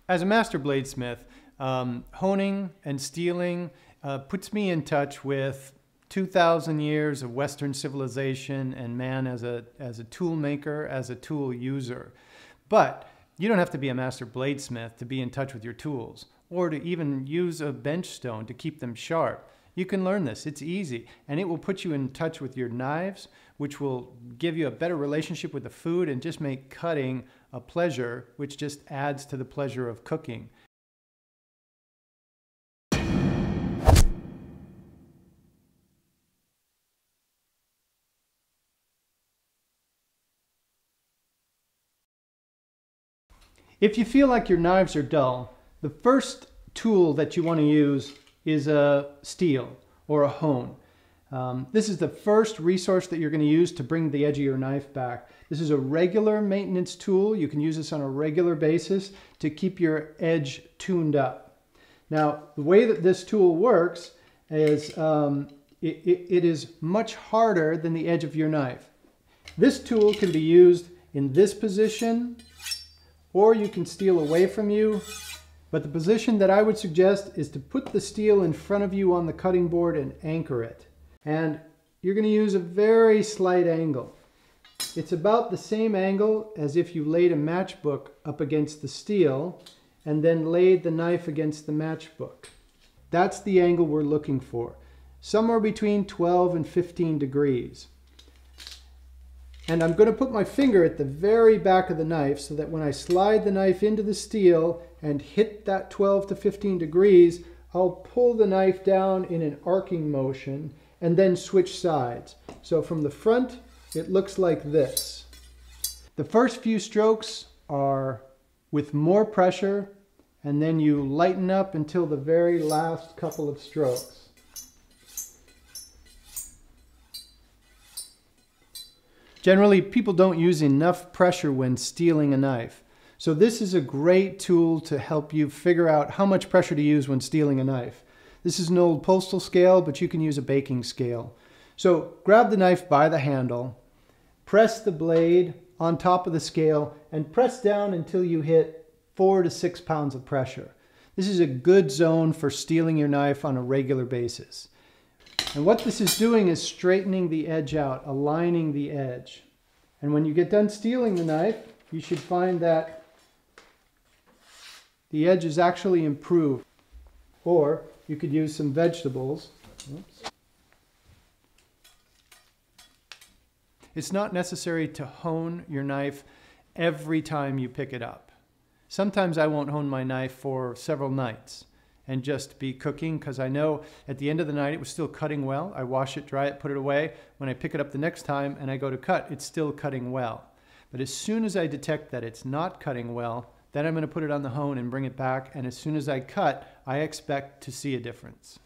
As a master bladesmith, honing and steeling puts me in touch with 2,000 years of Western civilization and man as a tool maker, as a tool user. But you don't have to be a master bladesmith to be in touch with your tools, or to even use a bench stone to keep them sharp. You can learn this. It's easy, and it will put you in touch with your knives, which will give you a better relationship with the food and just make cutting a pleasure, which just adds to the pleasure of cooking. If you feel like your knives are dull, the first tool that you want to use is a steel or a hone. This is the first resource that you're going to use to bring the edge of your knife back. This is a regular maintenance tool. You can use this on a regular basis to keep your edge tuned up. Now, the way that this tool works is it is much harder than the edge of your knife. This tool can be used in this position, or you can steel away from you. But the position that I would suggest is to put the steel in front of you on the cutting board and anchor it. And you're going to use a very slight angle. It's about the same angle as if you laid a matchbook up against the steel and then laid the knife against the matchbook. That's the angle we're looking for. Somewhere between 12 and 15 degrees. And I'm going to put my finger at the very back of the knife so that when I slide the knife into the steel and hit that 12 to 15 degrees, I'll pull the knife down in an arcing motion and then switch sides. So from the front, it looks like this. The first few strokes are with more pressure, and then you lighten up until the very last couple of strokes. Generally, people don't use enough pressure when steeling a knife. So this is a great tool to help you figure out how much pressure to use when steeling a knife. This is an old postal scale, but you can use a baking scale. So grab the knife by the handle, press the blade on top of the scale, and press down until you hit 4 to 6 pounds of pressure. This is a good zone for steeling your knife on a regular basis. And what this is doing is straightening the edge out, aligning the edge. And when you get done steeling the knife, you should find that the edge is actually improved. Or you could use some vegetables. Oops. It's not necessary to hone your knife every time you pick it up. Sometimes I won't hone my knife for several nights and just be cooking, because I know at the end of the night it was still cutting well. I wash it, dry it, put it away. When I pick it up the next time and I go to cut, it's still cutting well. But as soon as I detect that it's not cutting well, then I'm going to put it on the hone and bring it back, and as soon as I cut, I expect to see a difference.